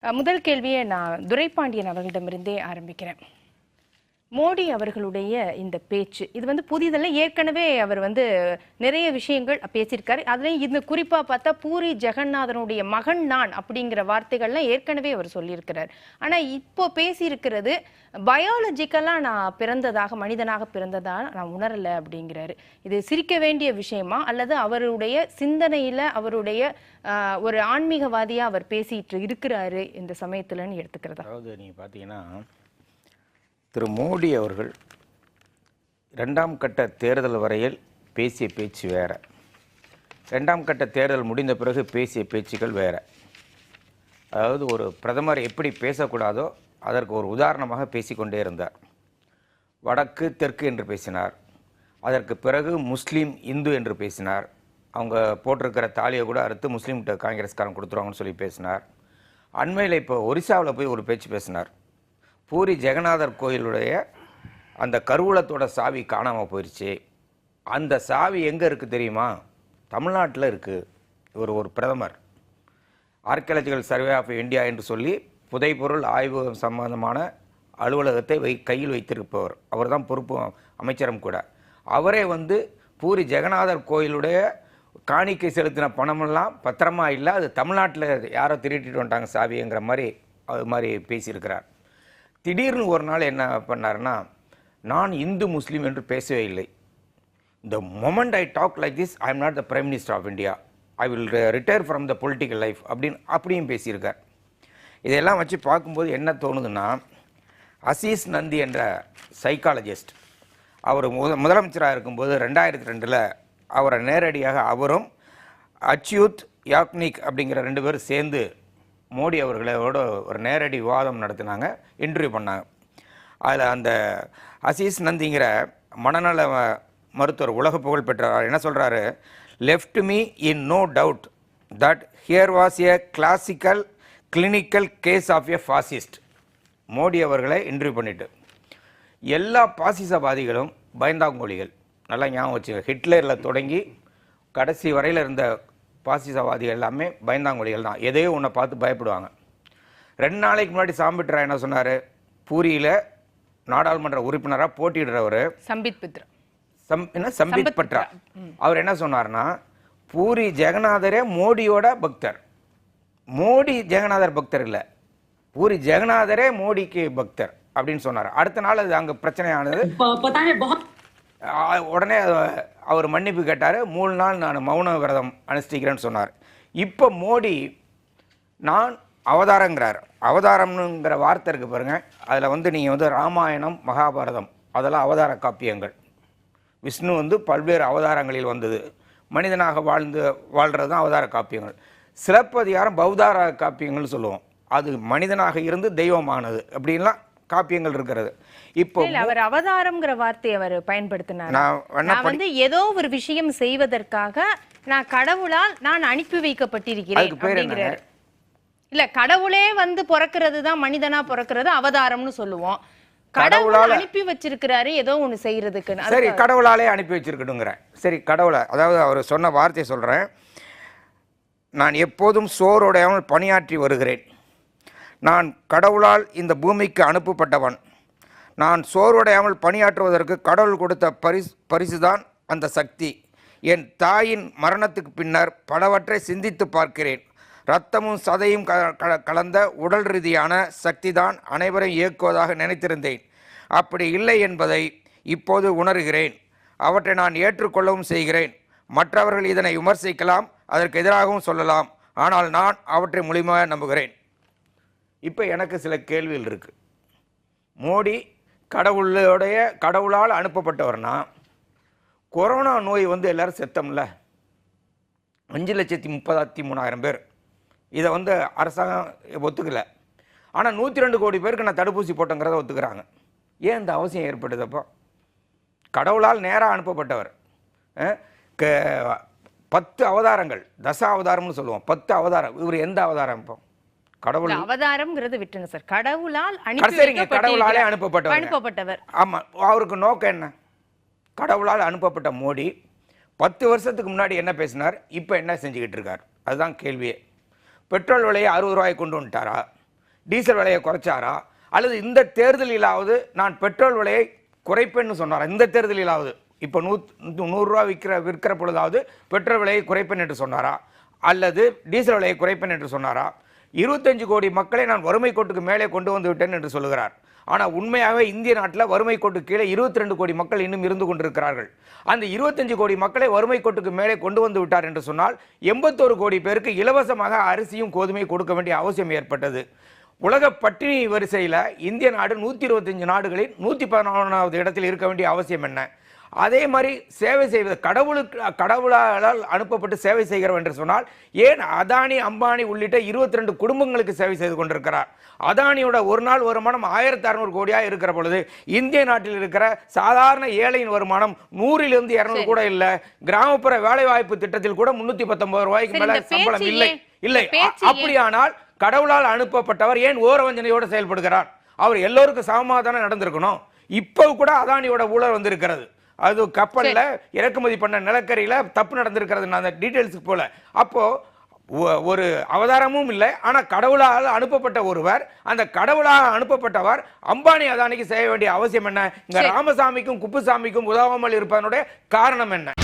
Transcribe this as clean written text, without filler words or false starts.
முதல் கேள்வியை நான் துரைபாண்டியன் அவர்களிடமிருந்தே ஆரம்பிக்கிறேன். மோடி அவர்களுடைய இந்த பேச்சு இது புதிதல்ல. ஏற்கனவே அவர் நிறைய விஷயங்கள் பேசியிருக்காரு. அதுலேயும் இந்த குறிப்பாக பார்த்தா பூரி ஜெகநாதனுடைய மகன் நான் அப்படிங்கிற வார்த்தைகள்லாம் ஏற்கனவே அவர் சொல்லியிருக்கிறார். ஆனால் இப்போ பேசியிருக்கிறது பயாலஜிக்கலாக நான் பிறந்ததாக மனிதனாக பிறந்ததாக நான் உணரலை அப்படிங்கிறாரு. இது சிரிக்க வேண்டிய விஷயமா அல்லது அவருடைய சிந்தனையில் அவருடைய ஒரு ஆன்மீகவாதியாக அவர் பேசிட்டு இருக்கிறாரு இந்த சமயத்துலன்னு எடுத்துக்கிறதா? அதாவது நீங்கள் பார்த்தீங்கன்னா திரு மோடி அவர்கள் 2ஆம் கட்ட தேர்தல் வரையில் பேசிய பேச்சு வேறு, 2ஆம் கட்ட தேர்தல் முடிந்த பிறகு பேசிய பேச்சுக்கள் வேறு. அதாவது ஒரு பிரதமர் எப்படி பேசக்கூடாதோ அதற்கு ஒரு உதாரணமாக பேசிக்கொண்டே இருந்தார். வடக்கு தெற்கு என்று பேசினார். அதற்கு பிறகு முஸ்லீம் இந்து என்று பேசினார். அவங்க போட்டிருக்கிற தாலியை கூட அறுத்து முஸ்லீம்கிட்ட காங்கிரஸ்காரன் கொடுத்துருவாங்கன்னு சொல்லி பேசினார். அண்மையில் இப்போ ஒரிசாவில் போய் ஒரு பேச்சு பேசினார். பூரி ஜெகநாதர் கோயிலுடைய அந்த கருவூலத்தோட சாவி காணாமல் போயிடுச்சு. அந்த சாவி எங்கே இருக்குது தெரியுமா? தமிழ்நாட்டில் இருக்குது. ஒரு பிரதமர் ஆர்கியாலஜிக்கல் சர்வே ஆஃப் இந்தியா என்று சொல்லி புதைப்பொருள் ஆய்வு சம்பந்தமான அலுவலகத்தை கையில் வைத்திருப்பவர். அவர் தான் பொறுப்பு அமைச்சரும் கூட. அவரே பூரி ஜெகநாதர் கோயிலுடைய காணிக்கை செலுத்தின பணமெல்லாம் பத்திரமா இல்லை, அது தமிழ்நாட்டில் யாரோ திருட்டிட்டு வந்துட்டாங்க சாவிங்கிற மாதிரி அது மாதிரி பேசியிருக்கிறார். திடீர்னு ஒரு நாள் என்ன பண்ணாருன்னா, நான் இந்து முஸ்லீம் என்று பேசவே இல்லை. The moment I talk like this I am not the prime minister of India, I will retire from the political life அப்படியும் பேசியிருக்கார். இதெல்லாம் வச்சு பார்க்கும்போது என்ன தோணுதுன்னா, அசீஸ் நந்தி என்ற சைக்காலஜிஸ்ட் அவர் முதலமைச்சராக இருக்கும்போது 2002 அவரை நேரடியாக அவரும் அச்யூத் யாக்னிக் அப்படிங்கிற 2 பேரும் சேர்ந்து மோடி அவர்களோட ஒரு நேரடி விவாதம் நடத்தினாங்க, இன்டர்வியூ பண்ணாங்க. அதில் அந்த அசீஸ் நந்திங்கிற மனநல மருத்துவர் உலக புகழ் பெற்றவர் என்ன சொல்கிறாரு, left me in no doubt that here was a classical clinical case of a fascist. Modi அவர்களை இன்டர்வியூ பண்ணிட்டு எல்லா பாசிசவாதிகளும் பயந்தாங்கோலிகள். நல்லா ஞாபகம் வச்சுங்க, ஹிட்லரில் தொடங்கி கடைசி வரையில் இருந்த பாசிசவாதிகள் எல்லாமே பயந்தாங்கொழிகள் தான். எதையோ ஒன்றை பார்த்து பயப்படுவாங்க. 2 நாளைக்கு முன்னாடி சாம்பிட்ரா என்ன சொன்னார், பூரியில் நாடாளுமன்ற உறுப்பினராக போட்டியிடுறவர் சம்பித் பட்ரா அவர் என்ன சொன்னார்னா, பூரி ஜெகநாதரே மோடியோட பக்தர். மோடி ஜெகநாதர் பக்தர் இல்லை, பூரி ஜெகநாதரே மோடிக்கு பக்தர் அப்படின்னு சொன்னார். அடுத்த நாள் அது அங்கே பிரச்சனையானது. உடனே அவர் மன்னிப்பு கேட்டார். 3 நாள் நான் மௌன விரதம் அனுஷ்டிக்கிறேன்னு சொன்னார். இப்போ மோடி நான் அவதாரங்கிறார். அவதாரம்ங்கிற வார்த்தை இருக்குது பாருங்கள், அதில் நீங்கள் ராமாயணம் மகாபாரதம் அதெல்லாம் அவதார காப்பியங்கள். விஷ்ணு பல்வேறு அவதாரங்களில் வந்தது, மனிதனாக வாழ்கிறது தான் அவதார காப்பியங்கள். சிலப்பதிகாரம் பௌதார காப்பியங்கள்னு சொல்லுவோம், அது மனிதனாக இருந்து தெய்வமானது அப்படின்லாம் காப்பியங்கள் இருக்கிறது. இப்போ அவர் அவதாரம்ங்கிற வார்த்தையை அவர் பயன்படுத்தினார். நான் ஏதோ ஒரு விஷயம் செய்வதற்காக நான் கடவுளால் நான் அனுப்பி வைக்கப்பட்டிருக்கிறேன் அப்படிங்கிறார். இல்ல, கடவுளே பிறக்கிறது தான் மனிதனா பிறக்கிறது அவதாரம்னு சொல்லுவோம். கடவுளால் அனுப்பி வச்சிருக்கிறாரு ஏதோ ஒண்ணு செய்யறதுக்கு. சரி, கடவுளாலே அனுப்பி வச்சிருக்கணுங்கிற. சரி, கடவுளை அதாவது அவர் சொன்ன வார்த்தையை சொல்றேன். நான் எப்போதும் சோறுடையாமல் பணியாற்றி வருகிறேன். நான் கடவுளால் இந்த பூமிக்கு அனுப்பப்பட்டவன். நான் சோர்வடையாமல் பணியாற்றுவதற்கு கடவுள் கொடுத்த பரிசுதான் அந்த சக்தி. என் தாயின் மரணத்துக்கு பின்னர் பலவற்றை சிந்தித்து பார்க்கிறேன். இரத்தமும் சதையும் கலந்த உடல் ரீதியான சக்தி தான் அனைவரையும் இயக்குவதாக நினைத்திருந்தேன். அப்படி இல்லை என்பதை இப்போது உணர்கிறேன். அவற்றை நான் ஏற்றுக்கொள்ளவும் செய்கிறேன். மற்றவர்கள் இதனை விமர்சிக்கலாம், அதற்கு எதிராகவும் சொல்லலாம், ஆனால் நான் அவற்றை முழுமையாக நம்புகிறேன். இப்போ எனக்கு சில கேள்விகள் இருக்குது. மோடி கடவுளால் அனுப்பப்பட்டவர்னா, கொரோனா நோய் எல்லாரும் செத்தம்ல, 5,33,000 பேர். இதை அரசாங்கம் ஒத்துக்கலை. ஆனால் 102 கோடி பேருக்கு நான் தடுப்பூசி போட்டேங்கிறத ஒத்துக்கிறாங்க. ஏன் இந்த அவசியம் ஏற்படுதப்போ? கடவுளால் நேராக அனுப்பப்பட்டவர். 10 அவதாரங்கள், தச அவதாரம்னு சொல்லுவோம், 10 அவதாரம். இவர் எந்த அவதாரம்? இப்போ கடவுள் அவதாரம்ங்கிறது விட்டுங்க சார், கடவுளாலே அனுப்பப்பட்டவர். ஆமா, அவருக்கு நோக்கம் என்ன? கடவுளால் அனுப்பப்பட்ட மோடி 10 வருஷத்துக்கு முன்னாடி என்ன பேசினார், இப்போ என்ன செஞ்சுக்கிட்டு இருக்கார்? அதுதான் கேள்வியே. பெட்ரோல் விலையை 60 ரூபாய் கொண்டு வந்துட்டாரா? டீசல் விலையை குறைச்சாரா, அல்லது இந்த தேர்தலிலாவது நான் பெட்ரோல் விலையை குறைப்பேன்னு சொன்னாரா? இந்த தேர்தலிலாவது இப்போ 100 ரூபா விற்கிற பொழுதாவது பெட்ரோல் விலையை குறைப்பேன் என்று சொன்னாரா, அல்லது டீசல் விலையை குறைப்பேன் என்று சொன்னாரா? 25 கோடி மக்களை நான் வறுமை கோட்டுக்கு மேலே கொண்டு வந்து விட்டேன் என்று சொல்லுகிறார். ஆனால் உண்மையாகவே இந்திய நாட்டில் வறுமை கோட்டு கீழே 22 கோடி மக்கள் இன்னும் இருந்து கொண்டிருக்கிறார்கள். அந்த 25 கோடி மக்களை வறுமை கோட்டுக்கு மேலே கொண்டு வந்து விட்டார் என்று சொன்னால் 81 கோடி பேருக்கு இலவசமாக அரிசியும் கோதுமை கொடுக்க வேண்டிய அவசியம் ஏற்பட்டது. உலக பட்டினி வரிசையில் இந்திய நாடு 125 நாடுகளில் 114வது இடத்தில் இருக்க வேண்டிய அவசியம் என்ன? அதே மாதிரி சேவை செய்வது, கடவுளால் அனுப்பப்பட்டு சேவை செய்கிறவர் என்று சொன்னால் ஏன் அதானி அம்பானி உள்ளிட்ட 22 குடும்பங்களுக்கு சேவை செய்து கொண்டிருக்கிறார்? அதானியோட ஒரு நாள் வருமானம் 1600 கோடியாக இருக்கிற பொழுது இந்திய நாட்டில் இருக்கிற சாதாரண ஏழையின் வருமானம் 100லிருந்து 200 கூட இல்லை. கிராமப்புற வேலைவாய்ப்பு திட்டத்தில் கூட 319 ரூபாய்க்கு மேல சம்பளம் இல்லை. அப்படியானால் கடவுளால் அனுப்பப்பட்டவர் ஏன் ஓரவஞ்சனையோடு செயல்படுகிறார்? அவர் எல்லோருக்கும் சமமாக தானே நடந்திருக்கணும். இப்போ கூட அதானியோட ஊழல் வந்திருக்கிறது. அது கப்பலில் இறக்குமதி பண்ண நிலக்கரியில் தப்பு நடந்திருக்கிறது. நான் அந்த டீட்டெயில்ஸுக்கு போல. அப்போ ஒரு அவதாரமும் இல்லை. ஆனால் கடவுளால் அனுப்பப்பட்ட ஒருவர், அந்த கடவுளால் அனுப்பப்பட்டவர் அம்பானி அதானிக்கு செய்ய வேண்டிய அவசியம் என்ன? இங்க ராமசாமிக்கும் குப்புசாமிக்கும் உதவாமல் இருப்பதனுடைய காரணம் என்ன?